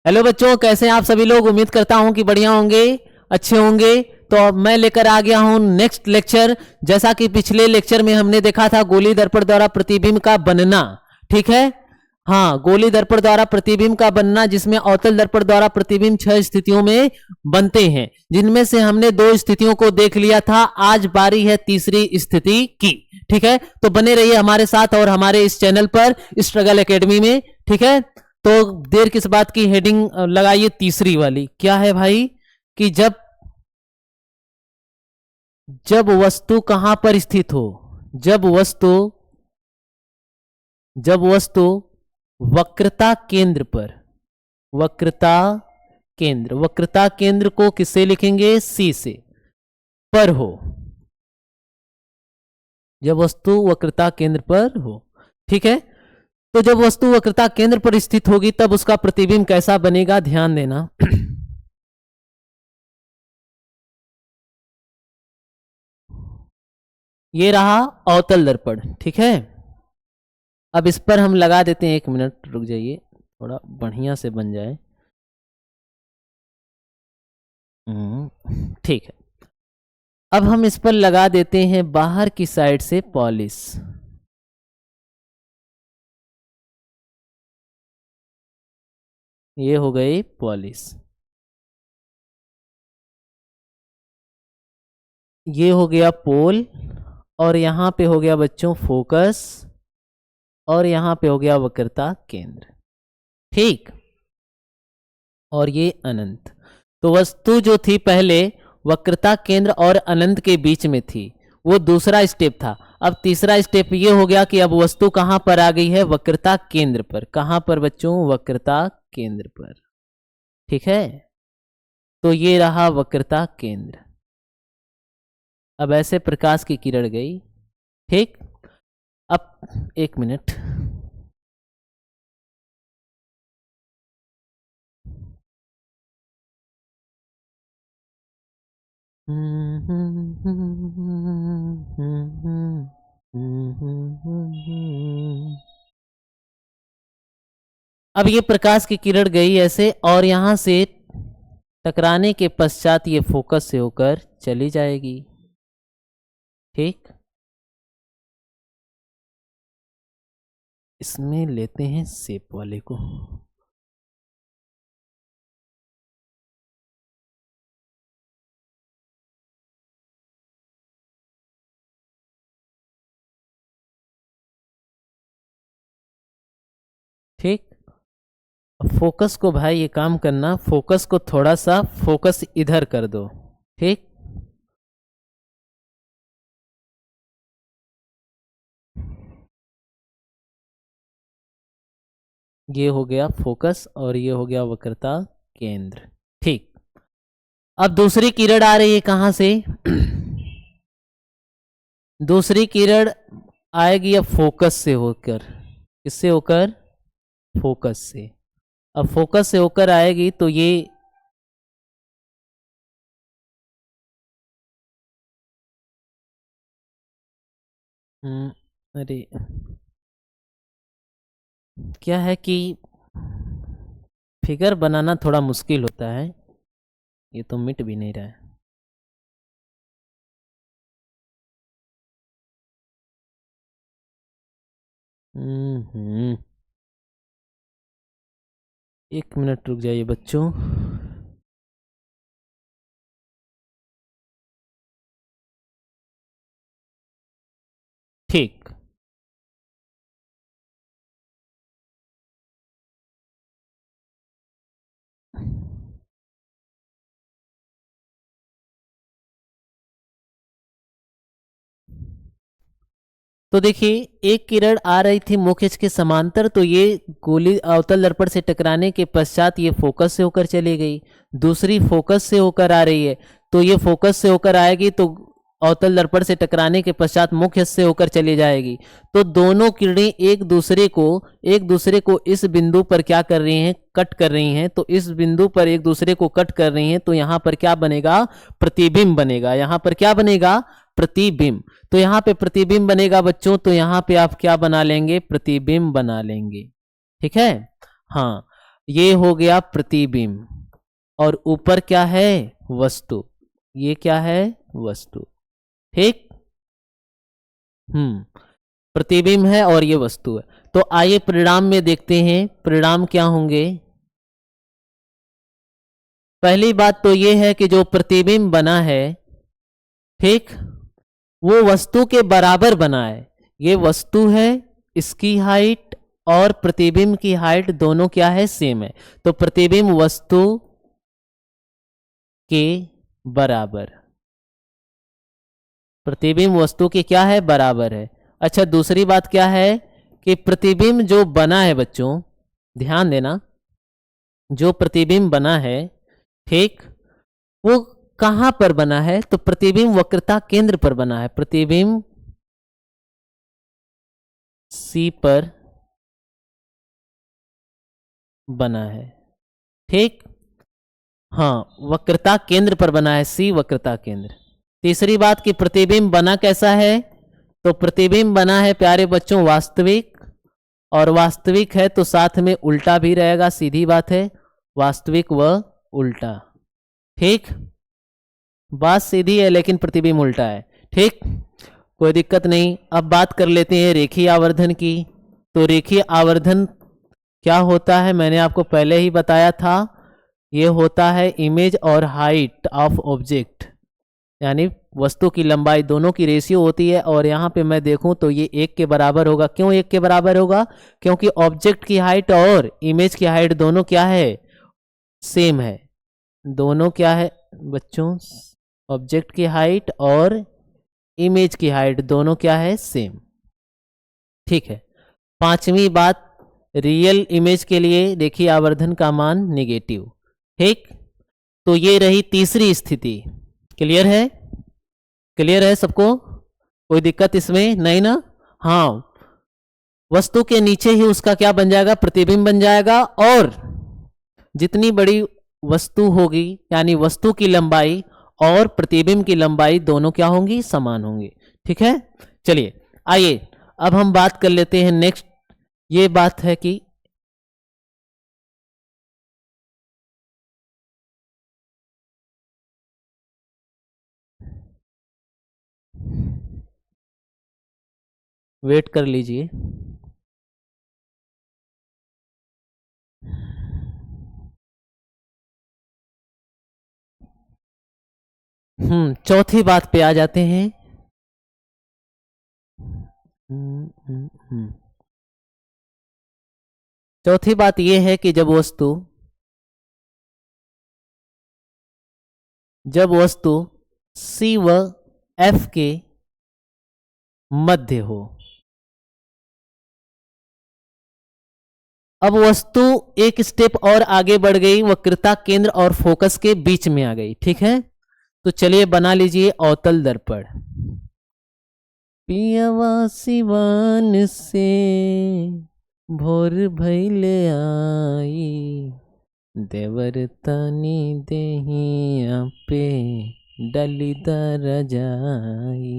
Hello बच्चों, कैसे हैं आप सभी लोग। उम्मीद करता हूं कि बढ़िया होंगे, अच्छे होंगे। तो अब मैं लेकर आ गया हूं नेक्स्ट लेक्चर। जैसा कि पिछले लेक्चर में हमने देखा था गोली दर्पण द्वारा प्रतिबिंब का बनना, ठीक है। हाँ, गोली दर्पण द्वारा प्रतिबिंब का बनना, जिसमें अवतल दर्पण द्वारा प्रतिबिंब 6 स्थितियों में बनते हैं, जिनमें से हमने 2 स्थितियों को देख लिया था। आज बारी है तीसरी स्थिति की, ठीक है। तो बने रहिए हमारे साथ और हमारे इस चैनल पर स्ट्रगल एकेडमी में, ठीक है। तो देर किस बात की, हेडिंग लगाइए तीसरी वाली। क्या है भाई कि जब वस्तु कहां पर स्थित हो, जब वस्तु वक्रता केंद्र पर, वक्रता केंद्र को किससे लिखेंगे, सी से, पर हो। जब वस्तु वक्रता केंद्र पर हो, ठीक है। तो जब वस्तु वक्रता केंद्र पर स्थित होगी तब उसका प्रतिबिंब कैसा बनेगा, ध्यान देना। ये रहा अवतल दर्पण, ठीक है। अब इस पर हम लगा देते हैं, 1 मिनट रुक जाइए, थोड़ा बढ़िया से बन जाए। ठीक है। अब हम इस पर लगा देते हैं बाहर की साइड से पॉलिश। ये हो गई पॉलिश। ये हो गया पोल, और यहां पे हो गया बच्चों फोकस, और यहां पे हो गया वक्रता केंद्र, ठीक। और ये अनंत। तो वस्तु जो थी पहले वक्रता केंद्र और अनंत के बीच में थी, वो दूसरा स्टेप था। अब तीसरा स्टेप ये हो गया कि अब वस्तु कहां पर आ गई है, वक्रता केंद्र पर। कहां पर बच्चों, वक्रता केंद्र पर, ठीक है। तो ये रहा वक्रता केंद्र। अब ऐसे प्रकाश की किरण गई, ठीक। अब 1 मिनट, अब ये प्रकाश की किरण गई ऐसे, और यहां से टकराने के पश्चात ये फोकस से होकर चली जाएगी, ठीक। इसमें लेते हैं शेप वाले को। ठीक। फोकस को भाई ये काम करना, फोकस को थोड़ा सा फोकस इधर कर दो, ठीक। ये हो गया फोकस और ये हो गया वक्रता केंद्र, ठीक। अब दूसरी किरण आ रही है कहां से, दूसरी किरण आएगी अब फोकस से होकर। किससे होकर, फोकस से। अब फोकस से होकर आएगी तो ये अरे क्या है कि फिगर बनाना थोड़ा मुश्किल होता है। ये तो मिट भी नहीं रहा है। हम्म 1 मिनट रुक जाइए बच्चों। ठीक। तो देखिए, एक किरण आ रही थी मुख्य अक्ष के समांतर, तो ये गोली अवतल दर्पण से टकराने के पश्चात ये फोकस से होकर चली गई। दूसरी फोकस से होकर आ रही है, तो ये फोकस से होकर आएगी तो अवतल दर्पण से टकराने के पश्चात मुख्य अक्ष से होकर चली जाएगी। तो दोनों किरणें एक दूसरे को इस बिंदु पर क्या कर रही हैं, कट कर रही हैं। तो इस बिंदु पर एक दूसरे को कट कर रही हैं, तो यहां पर क्या बनेगा, प्रतिबिंब बनेगा। यहां पर क्या बनेगा, प्रतिबिंब। तो यहां पे प्रतिबिंब बनेगा बच्चों, तो यहां पे आप क्या बना लेंगे, प्रतिबिंब बना लेंगे, ठीक है। हाँ, ये हो गया प्रतिबिंब, और ऊपर क्या है, वस्तु। ये क्या है, वस्तु। ठीक। प्रतिबिंब है और ये वस्तु है। तो आइए परिणाम में देखते हैं, परिणाम क्या होंगे। पहली बात तो ये है कि जो प्रतिबिंब बना है, ठीक, वो वस्तु के बराबर बना है। ये वस्तु है, इसकी हाइट और प्रतिबिंब की हाइट दोनों क्या है, सेम है। तो प्रतिबिंब वस्तु के बराबर, प्रतिबिंब वस्तु के क्या है, बराबर है। अच्छा, दूसरी बात क्या है कि प्रतिबिंब जो बना है बच्चों, ध्यान देना, जो प्रतिबिंब बना है, ठीक, वो कहां पर बना है, तो प्रतिबिंब वक्रता केंद्र पर बना है। प्रतिबिंब सी पर बना है। ठीक। हाँ, वक्रता केंद्र पर बना है, सी वक्रता केंद्र। तीसरी बात कि प्रतिबिंब बना कैसा है, तो प्रतिबिंब बना है प्यारे बच्चों वास्तविक, और वास्तविक है तो साथ में उल्टा भी रहेगा, सीधी बात है, वास्तविक व उल्टा। ठीक, बात सीधी है लेकिन प्रतिबिंब उल्टा है। ठीक, कोई दिक्कत नहीं। अब बात कर लेते हैं रेखीय आवर्धन की। तो रेखीय आवर्धन क्या होता है, मैंने आपको पहले ही बताया था, ये होता है इमेज और हाइट ऑफ ऑब्जेक्ट, यानी वस्तु की लंबाई दोनों की रेशियो होती है। और यहाँ पे मैं देखूं तो ये 1 के बराबर होगा। क्यों 1 के बराबर होगा, क्योंकि ऑब्जेक्ट की हाइट और इमेज की हाइट दोनों क्या है, सेम है। दोनों क्या है बच्चों, ऑब्जेक्ट की हाइट और इमेज की हाइट दोनों क्या है, सेम। ठीक है। पांचवी बात, रियल इमेज के लिए देखिए आवर्धन का मान नेगेटिव। ठीक, तो ये रही तीसरी स्थिति। क्लियर है, क्लियर है सबको, कोई दिक्कत इसमें नहीं ना। हाँ, वस्तु के नीचे ही उसका क्या बन जाएगा, प्रतिबिंब बन जाएगा, और जितनी बड़ी वस्तु होगी यानी वस्तु की लंबाई और प्रतिबिंब की लंबाई दोनों क्या होंगी, समान होंगी। ठीक है, चलिए आइए अब हम बात कर लेते हैं नेक्स्ट। ये बात है कि वेट कर लीजिए। चौथी बात पे आ जाते हैं। चौथी बात यह है कि जब वस्तु C व F के मध्य हो। अब वस्तु एक स्टेप और आगे बढ़ गई, वक्रता केंद्र और फोकस के बीच में आ गई। ठीक है, तो चलिए बना लीजिए अवतल दर्पण। पियवा सिवान से भोर भइले आई, देवर तनी देहिया पे डली दरजाई,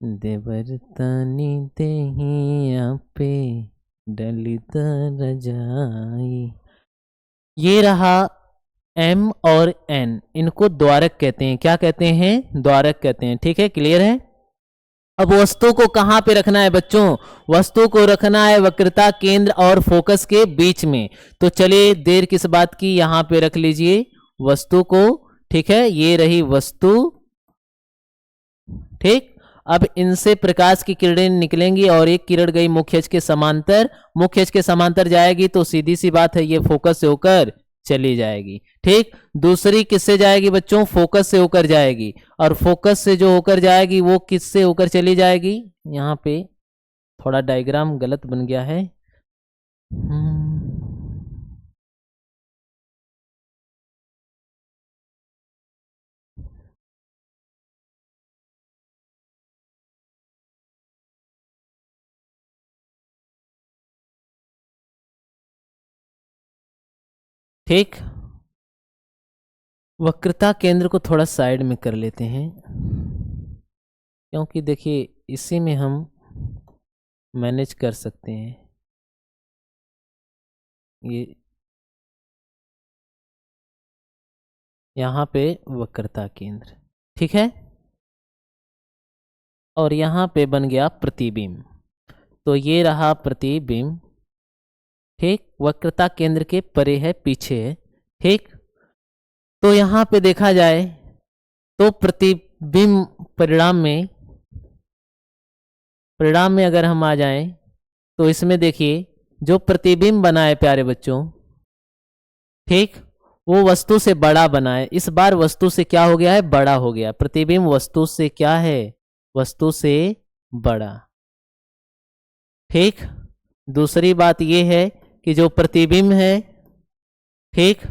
देवर तनी देहिया पे डली दरजाई। ये रहा M और N, इनको द्वारक कहते हैं। क्या कहते हैं, द्वारक कहते हैं। ठीक है, क्लियर है। अब वस्तु को कहां पे रखना है बच्चों, वस्तु को रखना है वक्रता केंद्र और फोकस के बीच में। तो चलिए देर किस बात की, यहां पे रख लीजिए वस्तु को। ठीक है, ये रही वस्तु। ठीक, अब इनसे प्रकाश की किरणें निकलेंगी और एक किरण गई मुख्य अक्ष के समांतर, मुख्य अक्ष के समांतर जाएगी तो सीधी सी बात है ये फोकस से होकर चली जाएगी। ठीक, दूसरी किससे जाएगी बच्चों, फोकस से होकर जाएगी, और फोकस से जो होकर जाएगी वो किससे होकर चली जाएगी, यहाँ पे थोड़ा डायग्राम गलत बन गया है। ठीक, वक्रता केंद्र को थोड़ा साइड में कर लेते हैं, क्योंकि देखिए इसी में हम मैनेज कर सकते हैं। ये यहाँ पे वक्रता केंद्र, ठीक है। और यहाँ पे बन गया प्रतिबिंब, तो ये रहा प्रतिबिंब, ठीक। वक्रता केंद्र के परे है, पीछे है, ठीक। तो यहाँ पे देखा जाए तो प्रतिबिंब परिणाम में अगर हम आ जाएं तो इसमें देखिए जो प्रतिबिंब बना है प्यारे बच्चों, ठीक, वो वस्तु से बड़ा बना है। इस बार वस्तु से क्या हो गया है, बड़ा हो गया। प्रतिबिंब वस्तु से क्या है, वस्तु से बड़ा, ठीक। दूसरी बात ये है कि जो प्रतिबिंब है, ठीक,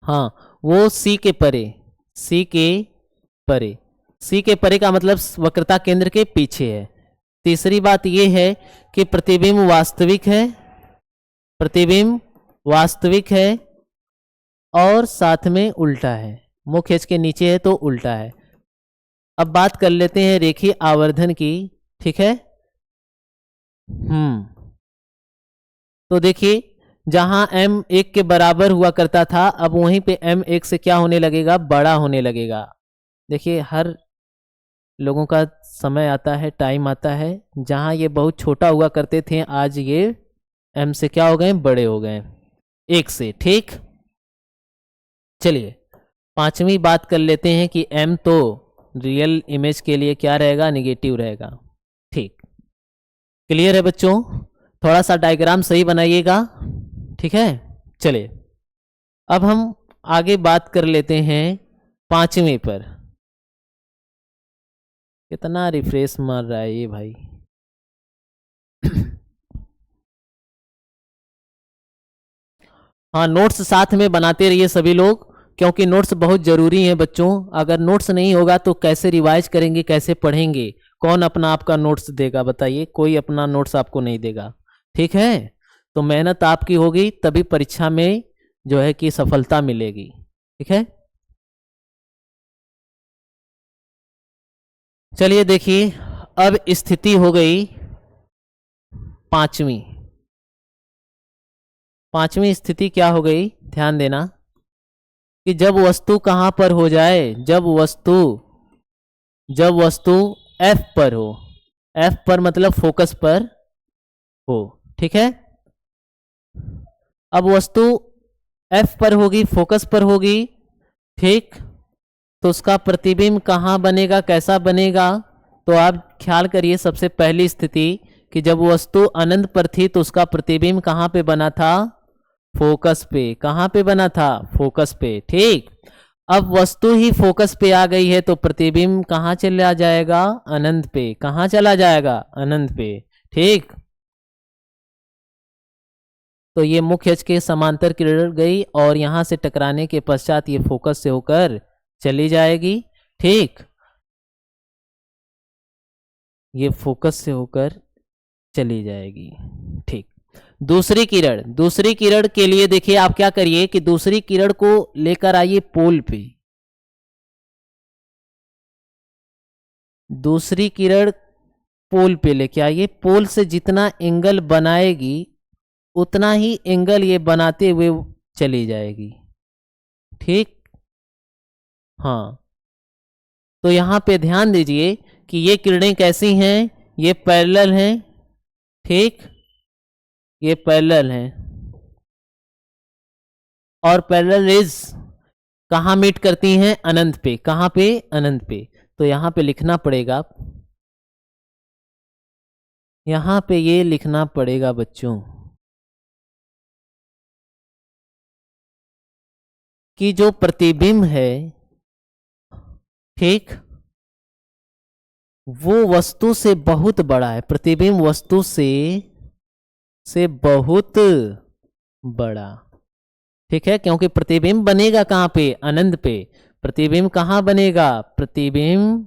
हाँ, वो सी के परे, सी के परे का मतलब वक्रता केंद्र के पीछे है। तीसरी बात यह है कि प्रतिबिंब वास्तविक है और साथ में उल्टा है, मुख्य अक्ष के नीचे है तो उल्टा है। अब बात कर लेते हैं रेखीय आवर्धन की, ठीक है। तो देखिए जहां m 1 के बराबर हुआ करता था, अब वहीं पे m 1 से क्या होने लगेगा, बड़ा होने लगेगा। देखिए हर लोगों का समय आता है, टाइम आता है, जहां ये बहुत छोटा हुआ करते थे, आज ये m से क्या हो गए, बड़े हो गए 1 से, ठीक। चलिए पांचवी बात कर लेते हैं कि m तो रियल इमेज के लिए क्या रहेगा, निगेटिव रहेगा, ठीक। क्लियर है बच्चों, थोड़ा सा डायग्राम सही बनाइएगा, ठीक है। चलिए अब हम आगे बात कर लेते हैं पांचवें पर। कितना रिफ्रेश मार रहा है ये भाई। हाँ, नोट्स साथ में बनाते रहिए सभी लोग, क्योंकि नोट्स बहुत जरूरी हैं बच्चों। अगर नोट्स नहीं होगा तो कैसे रिवाइज करेंगे, कैसे पढ़ेंगे, कौन अपना आपका नोट्स देगा बताइए, कोई अपना नोट्स आपको नहीं देगा, ठीक है। तो मेहनत आपकी होगी तभी परीक्षा में जो है कि सफलता मिलेगी, ठीक है। चलिए देखिए अब स्थिति हो गई पांचवी स्थिति क्या हो गई, ध्यान देना कि जब वस्तु कहां पर हो जाए, जब वस्तु F पर हो, F पर मतलब फोकस पर हो, ठीक है। अब वस्तु F पर होगी, फोकस पर होगी, ठीक। तो उसका प्रतिबिंब कहाँ बनेगा, कैसा बनेगा, तो आप ख्याल करिए। सबसे पहली स्थिति कि जब वस्तु अनंत पर थी तो उसका प्रतिबिंब कहाँ पे बना था, फोकस पे। कहाँ पे बना था, फोकस पे, ठीक। अब वस्तु ही फोकस पे आ गई है तो प्रतिबिंब कहाँ चला जाएगा, अनंत पे। कहाँ चला जाएगा, अनंत पे, ठीक। तो ये मुख्य अक्ष के समांतर किरण गई और यहां से टकराने के पश्चात ये फोकस से होकर चली जाएगी, ठीक। ये फोकस से होकर चली जाएगी, ठीक। दूसरी किरण के लिए देखिए आप क्या करिए कि दूसरी किरण को लेकर आइए पोल पे। दूसरी किरण पोल पे लेके आइए। पोल से जितना एंगल बनाएगी उतना ही एंगल ये बनाते हुए चली जाएगी, ठीक। हाँ, तो यहां पे ध्यान दीजिए कि ये किरणें कैसी हैं, ये पैरेलल हैं, ठीक। ये पैरेलल हैं और पैरेलल रेज कहाँ मीट करती हैं, अनंत पे। कहाँ पे, अनंत पे। तो यहां पे लिखना पड़ेगा, यहां पे ये लिखना पड़ेगा बच्चों कि जो प्रतिबिंब है, ठीक, वो वस्तु से बहुत बड़ा है। प्रतिबिंब वस्तु से बहुत बड़ा, ठीक है। क्योंकि प्रतिबिंब बनेगा कहां पे, अनंत पे। प्रतिबिंब कहां बनेगा, प्रतिबिंब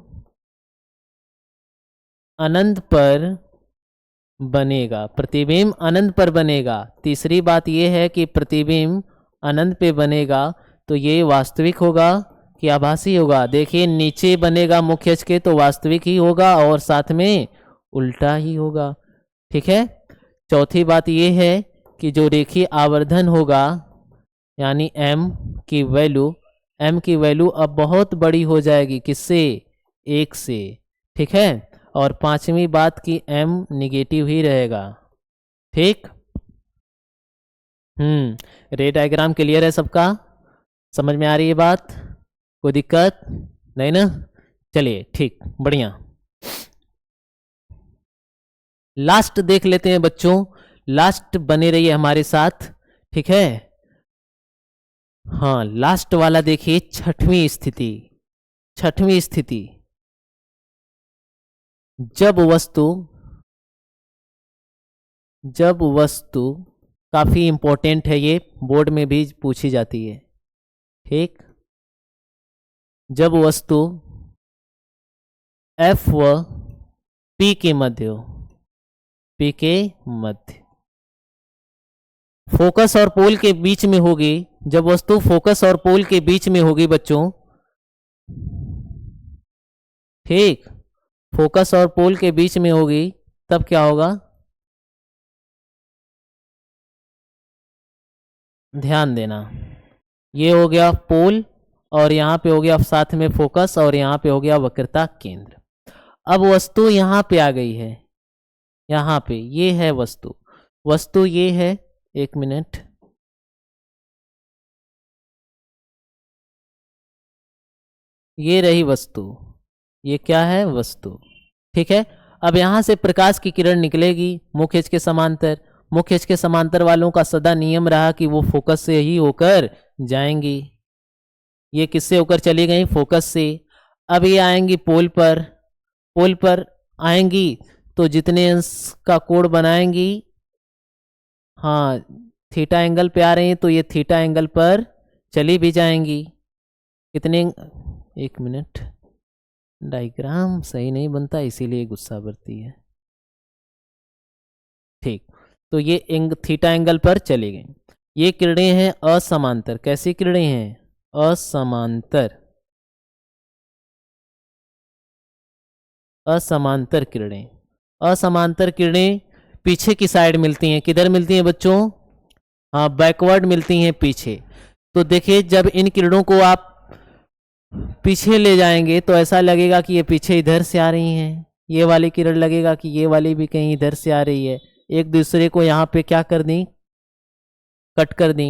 अनंत पर बनेगा, प्रतिबिंब अनंत पर बनेगा। तीसरी बात यह है कि प्रतिबिंब अनंत पे बनेगा तो ये वास्तविक होगा कि आभासी होगा। देखिए नीचे बनेगा मुख्य अक्ष के तो वास्तविक ही होगा और साथ में उल्टा ही होगा, ठीक है। चौथी बात यह है कि जो रेखीय आवर्धन होगा यानी m की वैल्यू अब बहुत बड़ी हो जाएगी, किससे? 1 से। ठीक है, और पांचवी बात कि m निगेटिव ही रहेगा। ठीक, रे डायग्राम क्लियर है सबका? समझ में आ रही है बात? कोई दिक्कत नहीं ना? चलिए ठीक, बढ़िया। लास्ट देख लेते हैं बच्चों, लास्ट बने रहिए हमारे साथ। ठीक है, हाँ लास्ट वाला देखिए, छठवीं स्थिति। छठवीं स्थिति, जब वस्तु काफी इंपॉर्टेंट है, ये बोर्ड में भी पूछी जाती है। ठीक, जब वस्तु F व P के मध्य हो, P के मध्य फोकस और पोल के बीच में होगी, जब वस्तु फोकस और पोल के बीच में होगी बच्चों, ठीक, फोकस और पोल के बीच में होगी, तब क्या होगा? ध्यान देना, ये हो गया पोल और यहाँ पे हो गया साथ में फोकस और यहाँ पे हो गया वक्रता केंद्र। अब वस्तु यहाँ पे आ गई है, यहाँ पे ये है वस्तु ये है, एक मिनट, ये रही वस्तु, ये क्या है? वस्तु। ठीक है, अब यहां से प्रकाश की किरण निकलेगी मुख्य अक्ष के समांतर। मुख्य अक्ष के समांतर वालों का सदा नियम रहा कि वो फोकस से ही होकर जाएंगी। ये किससे होकर चली गई? फोकस से। अब ये आएंगी पोल पर आएंगी तो जितने अंश का कोण बनाएंगी, हाँ थीटा एंगल पे आ रही हैं तो ये थीटा एंगल पर चली भी जाएंगी। कितने, एक मिनट, डायग्राम सही नहीं बनता इसीलिए गुस्सा बढ़ती है। ठीक, तो ये थीटा एंगल पर चली गई। ये किरणें हैं असमांतर। कैसी किरणें हैं? असमांतर। असमांतर किरणें। असमांतर किरणें पीछे की साइड मिलती हैं। किधर मिलती हैं बच्चों? हाँ, बैकवर्ड मिलती हैं, पीछे। तो देखिए, जब इन किरणों को आप पीछे ले जाएंगे तो ऐसा लगेगा कि ये पीछे इधर से आ रही हैं। ये वाली किरण लगेगा कि ये वाली भी कहीं इधर से आ रही है। एक दूसरे को यहाँ पे क्या कर दी? कट कर दी।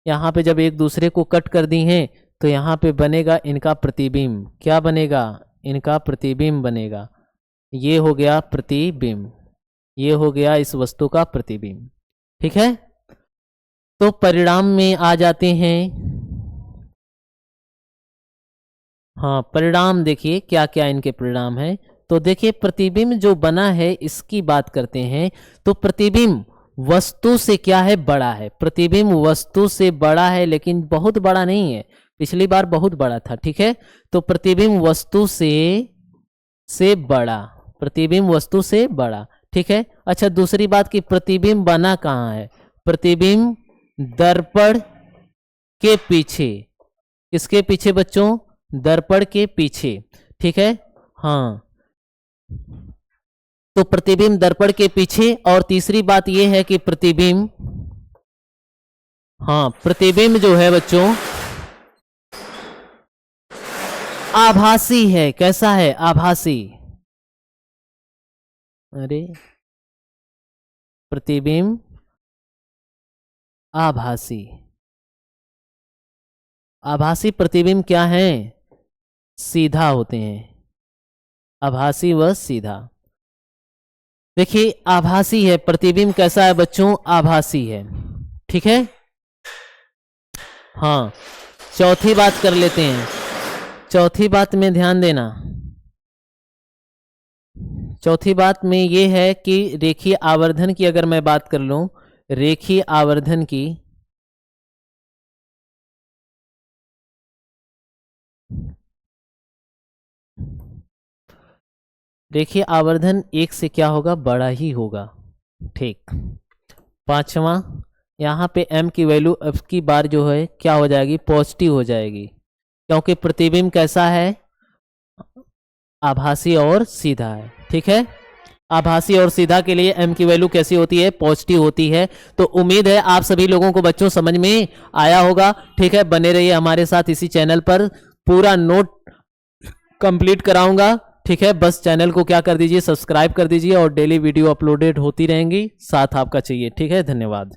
यहाँ पे जब एक दूसरे को कट कर दी हैं तो यहाँ पे बनेगा इनका प्रतिबिंब। क्या बनेगा? इनका प्रतिबिंब बनेगा। ये हो गया प्रतिबिंब, ये हो गया इस वस्तु का प्रतिबिंब। ठीक है, तो परिणाम में आ जाते हैं। हाँ, परिणाम देखिए क्या क्या इनके परिणाम है। तो देखिए, प्रतिबिंब जो बना है इसकी बात करते हैं। तो प्रतिबिंब वस्तु से क्या है? बड़ा है। प्रतिबिंब वस्तु से बड़ा है, लेकिन बहुत बड़ा नहीं है। पिछली बार बहुत बड़ा था। ठीक है, तो प्रतिबिंब वस्तु से बड़ा, प्रतिबिंब वस्तु से बड़ा। ठीक है, अच्छा दूसरी बात कि प्रतिबिंब बना कहाँ है? प्रतिबिंब दर्पण के पीछे। किसके पीछे बच्चों? दर्पण के पीछे। ठीक है, हाँ, तो प्रतिबिंब दर्पण के पीछे। और तीसरी बात यह है कि प्रतिबिंब, हाँ प्रतिबिंब जो है बच्चों आभासी है। कैसा है? आभासी। अरे, प्रतिबिंब आभासी। आभासी प्रतिबिंब क्या है? सीधा होते हैं। आभासी व सीधा। देखिए, आभासी है प्रतिबिंब। कैसा है बच्चों? आभासी है। ठीक है, हाँ, चौथी बात कर लेते हैं। चौथी बात में ध्यान देना। चौथी बात में ये है कि रेखीय आवर्धन की अगर मैं बात कर लूं, रेखीय आवर्धन की, रेखीय आवर्धन एक से क्या होगा? बड़ा ही होगा। ठीक, पांचवा, यहाँ पे m की वैल्यू अब की बार जो है क्या हो जाएगी? पॉजिटिव हो जाएगी, क्योंकि प्रतिबिंब कैसा है? आभासी और सीधा है। ठीक है, आभासी और सीधा के लिए m की वैल्यू कैसी होती है, पॉजिटिव होती है। तो उम्मीद है आप सभी लोगों को बच्चों समझ में आया होगा। ठीक है, बने रहिए हमारे साथ इसी चैनल पर, पूरा नोट कंप्लीट कराऊंगा। ठीक है, बस चैनल को क्या कर दीजिए, सब्सक्राइब कर दीजिए और डेली वीडियो अपलोडेड होती रहेंगी, साथ आपका चाहिए। ठीक है, धन्यवाद।